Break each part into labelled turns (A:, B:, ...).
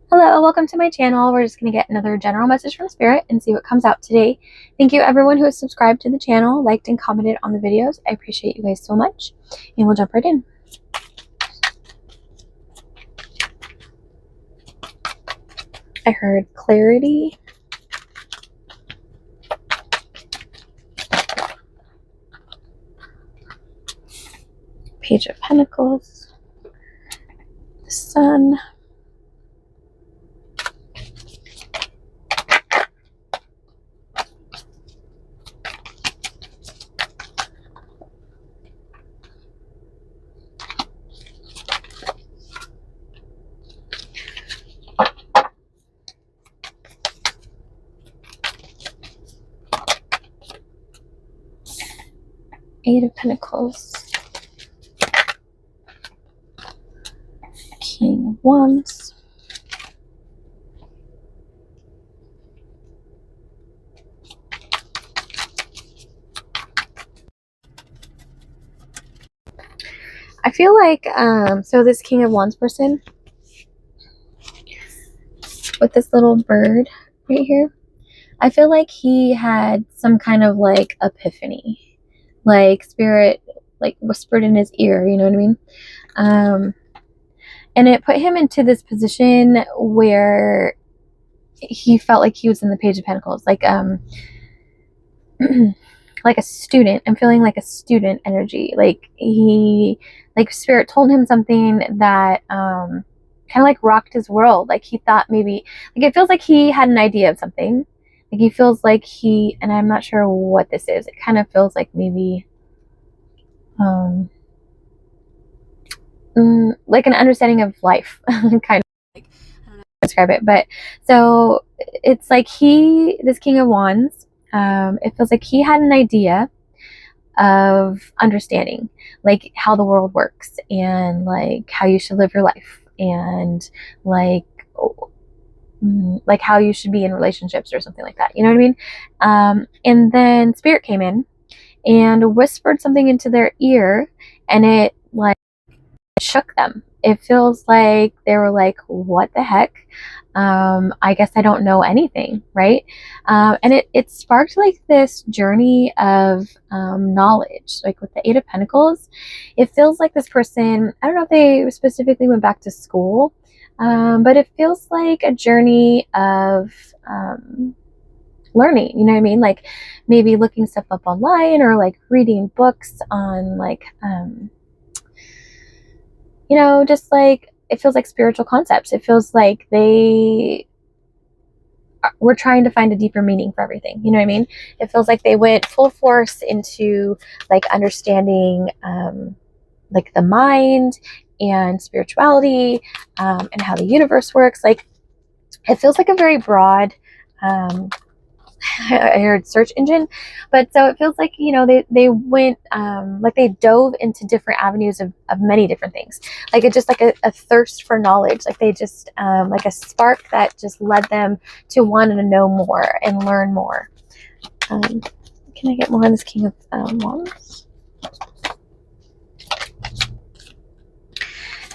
A: Hello, welcome to my channel. We're just going to get another general message from Spirit and see what comes out today. Thank you everyone who has subscribed to the channel, liked and commented on the videos. I appreciate you guys so much. And we'll jump right in. I heard clarity. Page of Pentacles. The Sun. Eight of Pentacles. King of Wands. I feel like, so this King of Wands person with this little bird right here, I feel like he had some kind of like epiphany, like Spirit like whispered in his ear, you know what I mean? And it put him into this position where he felt like he was in the Page of Pentacles, like like a student. I'm feeling like a student energy. Like Spirit told him something that kind of like rocked his world. Like he thought maybe, like it feels like he had an idea of something. Like he feels like and I'm not sure what this is. It kind of feels like maybe like an understanding of life, kind of. Like, I don't know how to describe it, but so it's like this King of Wands, it feels like he had an idea of understanding like how the world works and like how you should live your life and like how you should be in relationships or something like that, you know what I mean? And then Spirit came in and whispered something into their ear, and it like shook them. It feels like they were like, what the heck? I guess I don't know anything, right? And it sparked like this journey of knowledge. Like with the Eight of Pentacles, it feels like this person, I don't know if they specifically went back to school, but it feels like a journey of learning, you know what I mean? Like maybe looking stuff up online or like reading books on like just like it feels like spiritual concepts. It feels like they were trying to find a deeper meaning for everything. You know what I mean? It feels like they went full force into like understanding like the mind and spirituality and how the universe works. Like it feels like a very broad I heard search engine, but so it feels like they went like they dove into different avenues of many different things. Like it's just like a thirst for knowledge. Like they just like a spark that just led them to want to know more and learn more. Can I get more on this King of Wands?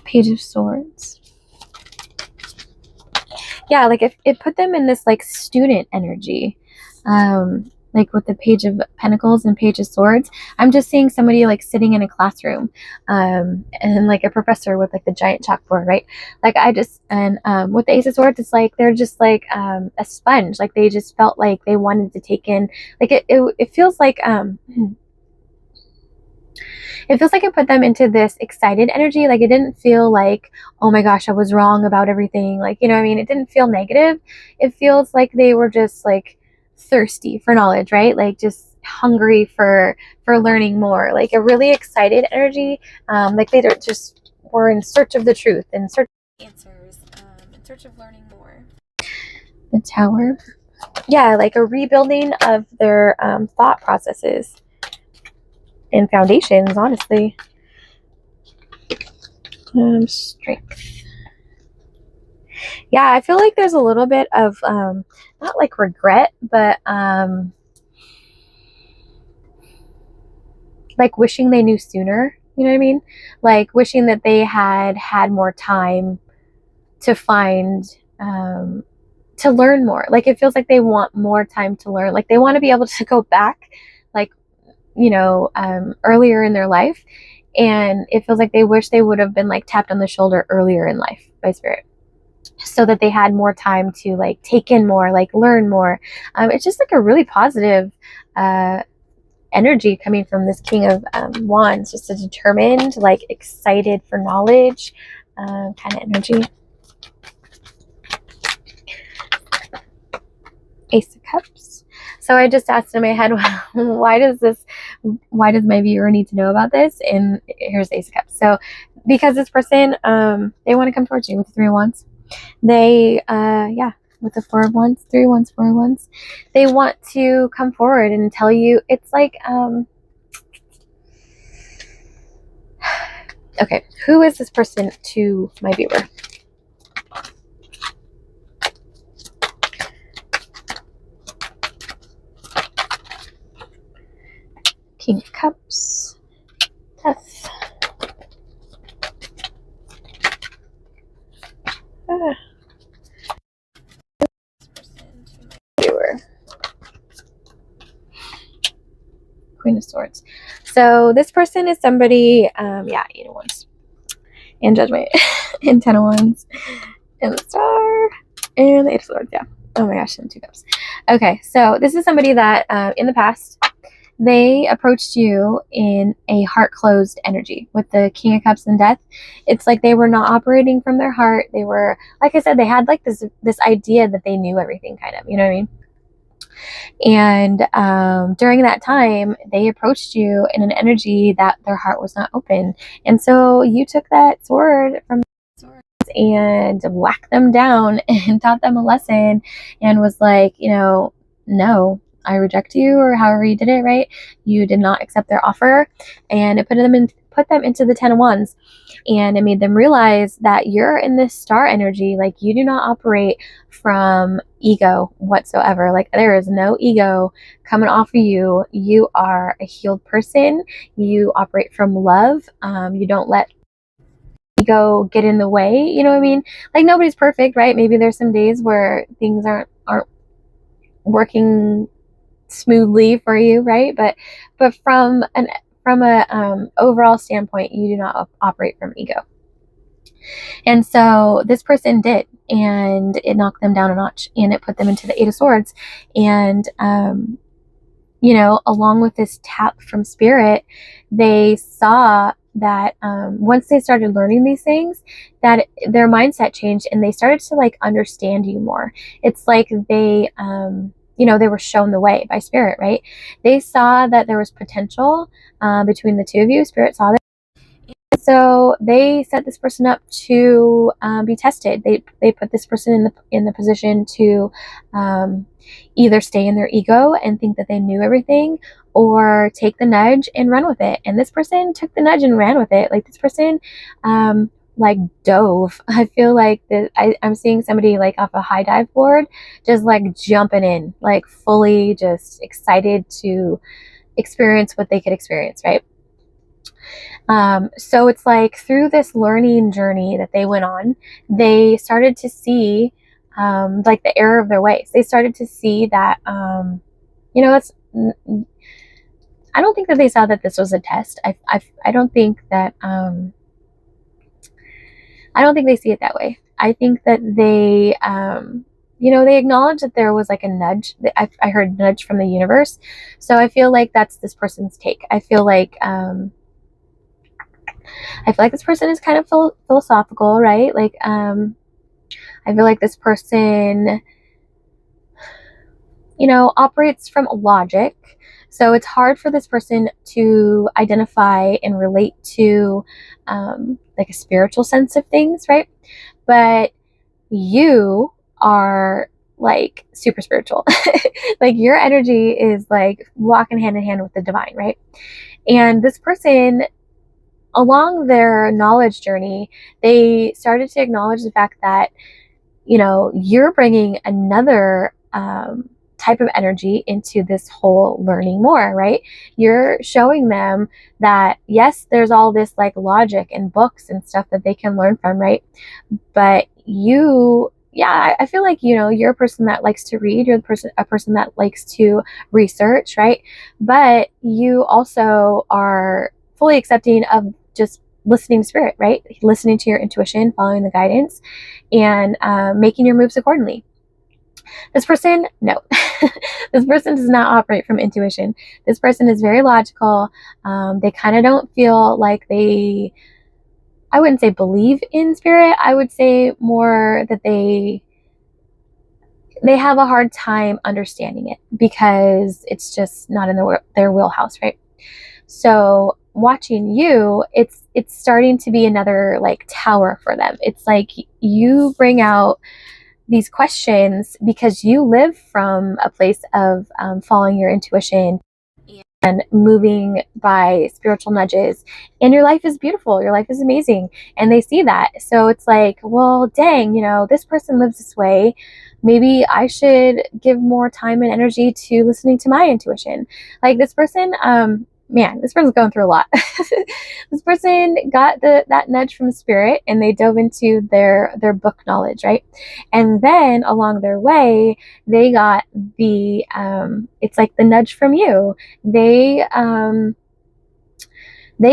A: Page of Swords. Yeah, like it put them in this like student energy. Like with the Page of Pentacles and Page of Swords, I'm just seeing somebody like sitting in a classroom, and like a professor with like the giant chalkboard, right? Like with the Ace of Swords, it's like they're just like a sponge. Like they just felt like they wanted to take in, like it feels like it feels like it put them into this excited energy. Like it didn't feel like, oh my gosh, I was wrong about everything. Like, you know what I mean? It didn't feel negative. It feels like they were just like thirsty for knowledge, right? Like just hungry for learning more. Like a really excited energy. Like they just were in search of the truth, in search of answers, in search of learning more. The Tower. Yeah, like a rebuilding of their thought processes and foundations, honestly. Strength. Yeah, I feel like there's a little bit of not like regret, but like wishing they knew sooner. You know what I mean? Like wishing that they had more time to find to learn more. Like it feels like they want more time to learn. Like they want to be able to go back, like, earlier in their life. And it feels like they wish they would have been like tapped on the shoulder earlier in life by spirit, so that they had more time to like take in more, like learn more. It's just like a really positive energy coming from this King of Wands, just a determined, like excited for knowledge kind of energy. Ace of Cups. So I just asked in my head, why does my viewer need to know about this? And here's Ace of Cups. So because this person, they want to come towards you with the Three of Wands. They, with the Four of Wands, 3 Wands, 4 Wands, they want to come forward and tell you. It's like, okay, who is this person to my viewer? King of Cups, Death. Viewer. Queen of Swords. So this person is somebody, 8 of Wands, and Judgment, and 10 of Wands, and the Star, and the 8 of Swords. Yeah. Oh my gosh, and 2 Cups. Okay, so this is somebody that in the past, they approached you in a heart-closed energy with the King of Cups and Death. It's like they were not operating from their heart. They were, like I said, they had like this idea that they knew everything, kind of, you know what I mean? And during that time, they approached you in an energy that their heart was not open. And so you took that sword from swords and whacked them down and taught them a lesson, and was like, no, I reject you, or however you did it, right? You did not accept their offer, and it put them into the 10 of Wands, and it made them realize that you're in this star energy. Like you do not operate from ego whatsoever. Like there is no ego coming off of you. You are a healed person. You operate from love. You don't let ego get in the way. You know what I mean? Like nobody's perfect, right? Maybe there's some days where things aren't working smoothly for you, right? But from a overall standpoint, you do not operate from ego. And so this person did, and it knocked them down a notch, and it put them into the 8 of Swords. And along with this tap from Spirit, they saw that once they started learning these things, that their mindset changed, and they started to like understand you more. It's like they they were shown the way by Spirit, right? They saw that there was potential between the two of you. Spirit saw that. So they set this person up to be tested. They put this person in the position to either stay in their ego and think that they knew everything, or take the nudge and run with it. And this person took the nudge and ran with it. Like this person like dove. I feel like I'm seeing somebody like off a high dive board, just like jumping in, like fully just excited to experience what they could experience, right? So it's like through this learning journey that they went on, they started to see like the error of their ways. They started to see that it's. I don't think that they saw that this was a test. I don't think that I don't think they see it that way. I think that they they acknowledge that there was like a nudge. I heard nudge from the universe. So I feel like that's this person's take. I feel like this person is kind of philosophical, right? Like, I feel like this person, operates from logic. So it's hard for this person to identify and relate to, like a spiritual sense of things, right? But you are like super spiritual. Like your energy is like walking hand in hand with the divine, right? And this person, along their knowledge journey, they started to acknowledge the fact that, you're bringing another type of energy into this whole learning more, right? You're showing them that, yes, there's all this like logic and books and stuff that they can learn from, right? But you yeah, I feel like, you're a person that likes to read, you're a person that likes to research, right? But you also are fully accepting of just listening to spirit, right? Listening to your intuition, following the guidance, and making your moves accordingly. This person, no. This person does not operate from intuition. This person is very logical. They kind of don't feel like I wouldn't say believe in spirit. I would say more that they have a hard time understanding it because it's just not in their wheelhouse, right? So watching you, it's starting to be another like tower for them. It's like you bring out these questions because you live from a place of following your intuition and moving by spiritual nudges, and your life is beautiful, your life is amazing, and they see that. So it's like, well, dang, this person lives this way, maybe I should give more time and energy to listening to my intuition. Like this person, man, this person's going through a lot. This person got that nudge from spirit, and they dove into their book knowledge, right? And then along their way, they got the it's like the nudge from you. They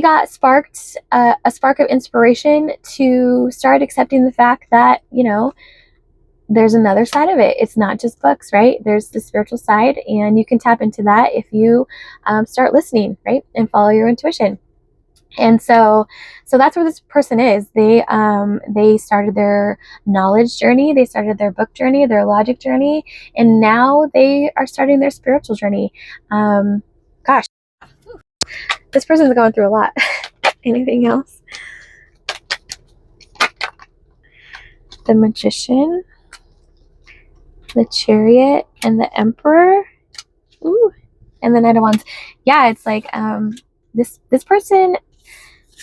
A: got sparked a spark of inspiration to start accepting the fact that there's another side of it. It's not just books, right? There's the spiritual side, and you can tap into that if you start listening, right, and follow your intuition. And so that's where this person is. They started their knowledge journey, they started their book journey, their logic journey, and now they are starting their spiritual journey. Gosh, this person's going through a lot. Anything else? The Magician, the Chariot, and the Emperor. Ooh, and the Knight of Wands. Yeah, it's like this person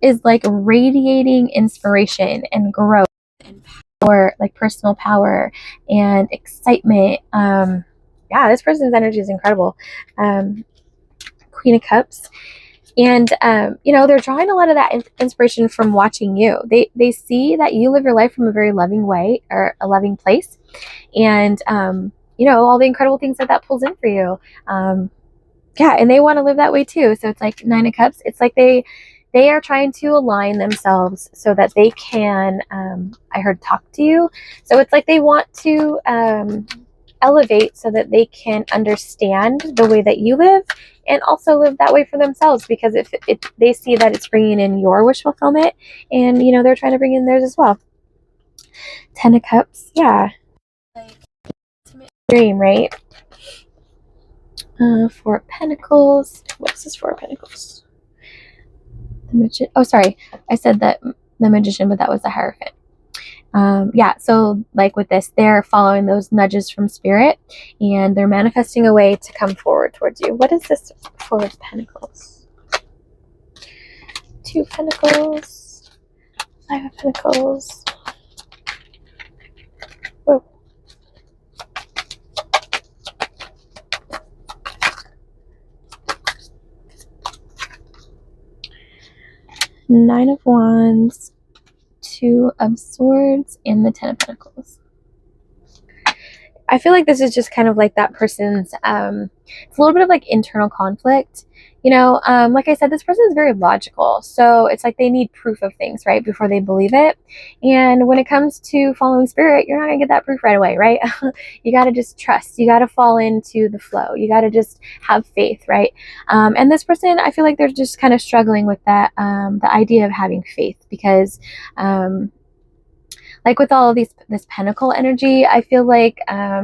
A: is like radiating inspiration and growth and power, like personal power and excitement. Yeah, this person's energy is incredible. Queen of Cups. And they're drawing a lot of that inspiration from watching you. They see that you live your life from a very loving way, or a loving place, and all the incredible things that pulls in for you. Yeah, and they want to live that way too. So it's like Nine of Cups. It's like they are trying to align themselves so that they can, I heard, talk to you. So it's like they want to elevate so that they can understand the way that you live, and also live that way for themselves, because if they see that it's bringing in your wish fulfillment, and they're trying to bring in theirs as well. Ten of Cups, yeah, like ultimate dream, right? Four of Pentacles. What is this Four of Pentacles? The Magician. Oh, sorry, I said that the Magician, but that was the Hierophant. Yeah, so like with this, they're following those nudges from spirit, and they're manifesting a way to come forward towards you. What is this Four of Pentacles? Two of Pentacles, Five of Pentacles. Whoa. Nine of Wands, Two of Swords, and the Ten of Pentacles. I feel like this is just kind of like that person's, it's a little bit of like internal conflict. Like I said, this person is very logical. So it's like they need proof of things, right, before they believe it. And when it comes to following spirit, you're not going to get that proof right away, right? You got to just trust. You got to fall into the flow. You got to just have faith, right? And this person, I feel like they're just kind of struggling with that, the idea of having faith, because like with all of this pentacle energy, I feel like I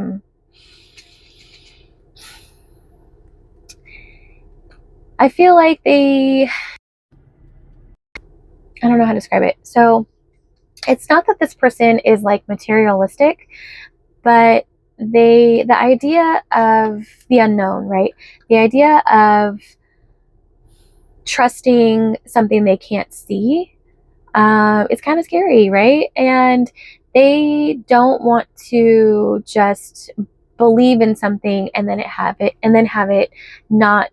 A: don't know how to describe it. So it's not that this person is like materialistic, but the idea of the unknown, right? The idea of trusting something they can't see, it's kind of scary, right? And they don't want to just believe in something and then have it not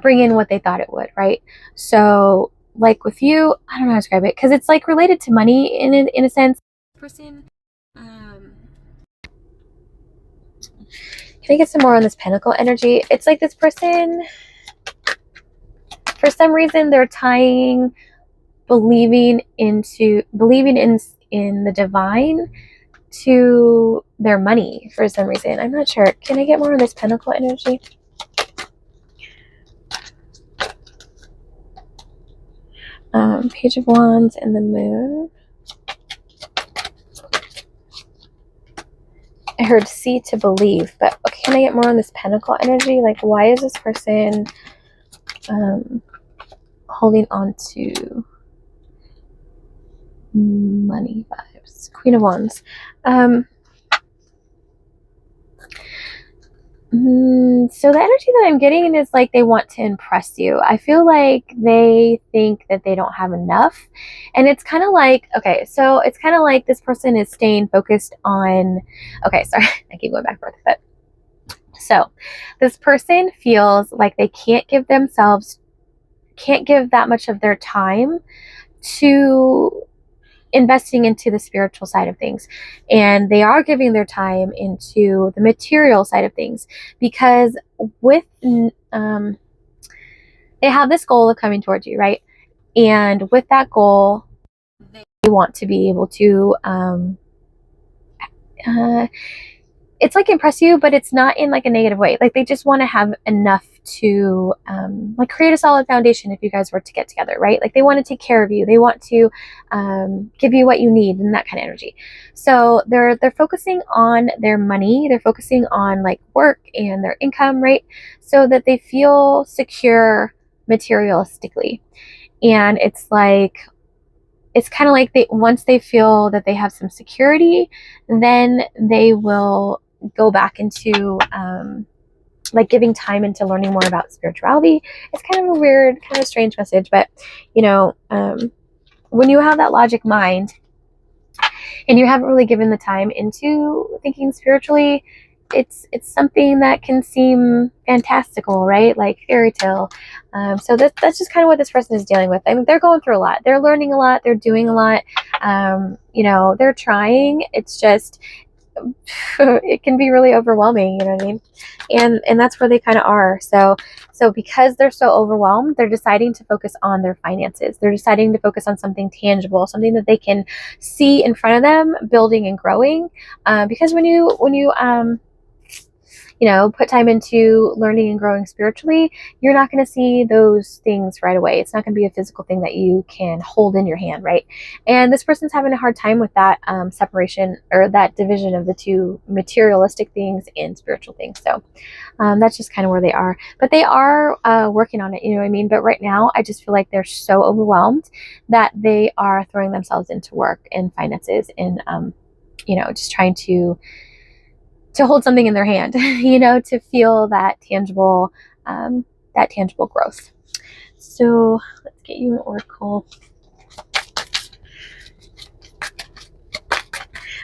A: bring in what they thought it would, right? So like with you, I don't know how to describe it, because it's like related to money in a sense. person, can I get some more on this Pentacle energy? It's like this person, for some reason, they're tying believing in the divine to their money for some reason. I'm not sure. Can I get more on this Pentacle energy? Page of Wands and the Moon. I heard see to believe, but okay, can I get more on this Pentacle energy? Like, why is this person holding on to money vibes? Queen of Wands. So the energy that I'm getting is like they want to impress you. I feel like they think that they don't have enough. And it's kind of like, okay, so it's kind of like this person is staying focused on, okay, sorry, I keep going back and forth with it. So this person feels like they can't give that much of their time to investing into the spiritual side of things, and they are giving their time into the material side of things because with they have this goal of coming towards you, right? And with that goal, they want to be able to it's like impress you, but it's not in like a negative way. Like they just want to have enough to like create a solid foundation if you guys were to get together, right? Like they want to take care of you. They want to give you what you need and that kind of energy. So they're focusing on their money. They're focusing on like work and their income, right? So that they feel secure materialistically. And it's like, it's kind of like once they feel that they have some security, then they will go back into like giving time into learning more about spirituality. It's kind of a weird, kind of strange message, but when you have that logic mind and you haven't really given the time into thinking spiritually, it's something that can seem fantastical, right? Like fairy tale. So that's just kind of what this person is dealing with. I mean, they're going through a lot. They're learning a lot. They're doing a lot. They're trying. It's just it can be really overwhelming, you know what I mean? And that's where they kind of are. So because they're so overwhelmed, they're deciding to focus on their finances. They're deciding to focus on something tangible, something that they can see in front of them building and growing. Because when you put time into learning and growing spiritually, you're not going to see those things right away. It's not going to be a physical thing that you can hold in your hand, right? And this person's having a hard time with that separation or that division of the two materialistic things and spiritual things. So that's just kind of where they are. But they are working on it, you know what I mean? But right now, I just feel like they're so overwhelmed that they are throwing themselves into work and finances and, just trying to hold something in their hand, to feel that tangible growth. So let's get you an oracle.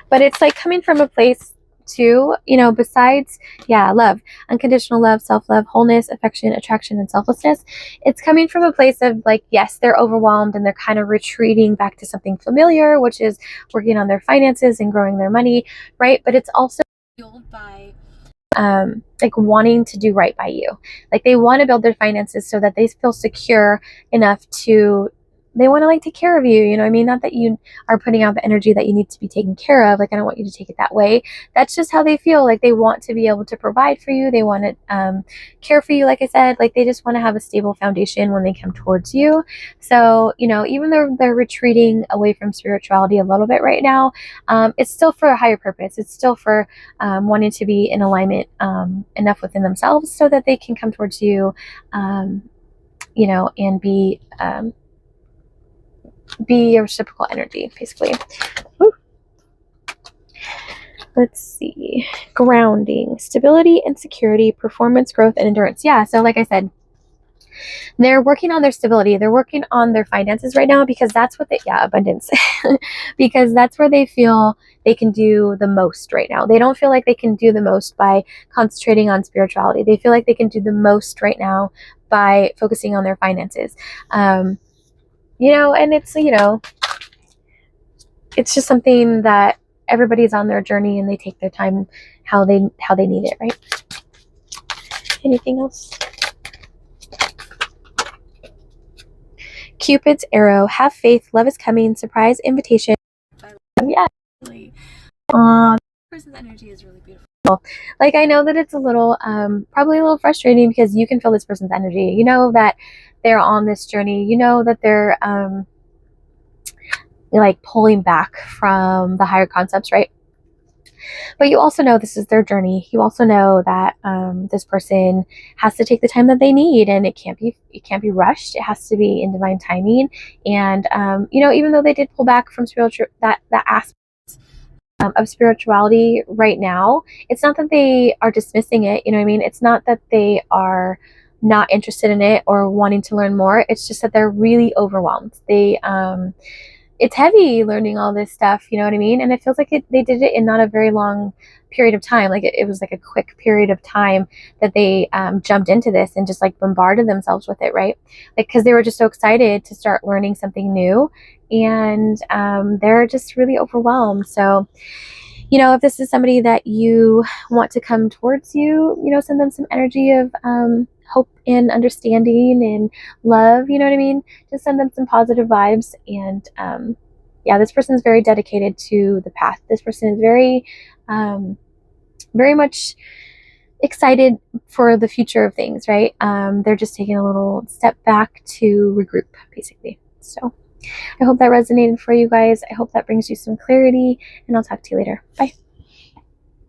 A: But it's like coming from a place too, besides, love, unconditional love, self-love, wholeness, affection, attraction, and selflessness. It's coming from a place of like, yes, they're overwhelmed and they're kind of retreating back to something familiar, which is working on their finances and growing their money, right? But it's also fueled by like wanting to do right by you. Like they want to build their finances so that they feel secure enough to, they want to like take care of you, you know what I mean? Not that you are putting out the energy that you need to be taken care of. Like I don't want you to take it that way. That's just how they feel. Like they want to be able to provide for you. They want to care for you. Like I said, like they just want to have a stable foundation when they come towards you. So, even though they're retreating away from spirituality a little bit right now, it's still for a higher purpose. It's still for wanting to be in alignment enough within themselves so that they can come towards you, and be a reciprocal energy, basically. Ooh. Let's see. Grounding, stability and security, performance, growth, and endurance. Yeah, so like I said, they're working on their stability. They're working on their finances right now because that's what abundance, because that's where they feel they can do the most right now. They don't feel like they can do the most by concentrating on spirituality. They feel like they can do the most right now by focusing on their finances. And it's, it's just something that everybody's on their journey and they take their time how they need it, right? Anything else? Cupid's arrow. Have faith. Love is coming. Surprise invitation. Yeah. Person's energy is really beautiful. Like, I know that it's a little, probably a little frustrating because you can feel this person's energy. You know that they're on this journey. You know that they're, like pulling back from the higher concepts, right? But you also know this is their journey. You also know that this person has to take the time that they need, and it can't be rushed. It has to be in divine timing. And you know, even though they did pull back from spiritual that aspect of spirituality right now, it's not that they are dismissing it. You know what I mean? It's not that they are not interested in it or wanting to learn more. It's just that they're really overwhelmed. It's heavy learning all this stuff, you know what I mean? And it feels like they did it in not a very long period of time. Like it was like a quick period of time that they jumped into this and just like bombarded themselves with it, right? Like, because they were just so excited to start learning something new, and they're just really overwhelmed. So, you know, if this is somebody that you want to come towards you, you know, send them some energy of hope and understanding and love, you know what I mean? Just send them some positive vibes. And yeah, this person is very dedicated to the path. This person is very much excited for the future of things, right? They're just taking a little step back to regroup, basically. So I hope that resonated for you guys. I hope that brings you some clarity, and I'll talk to you later. Bye.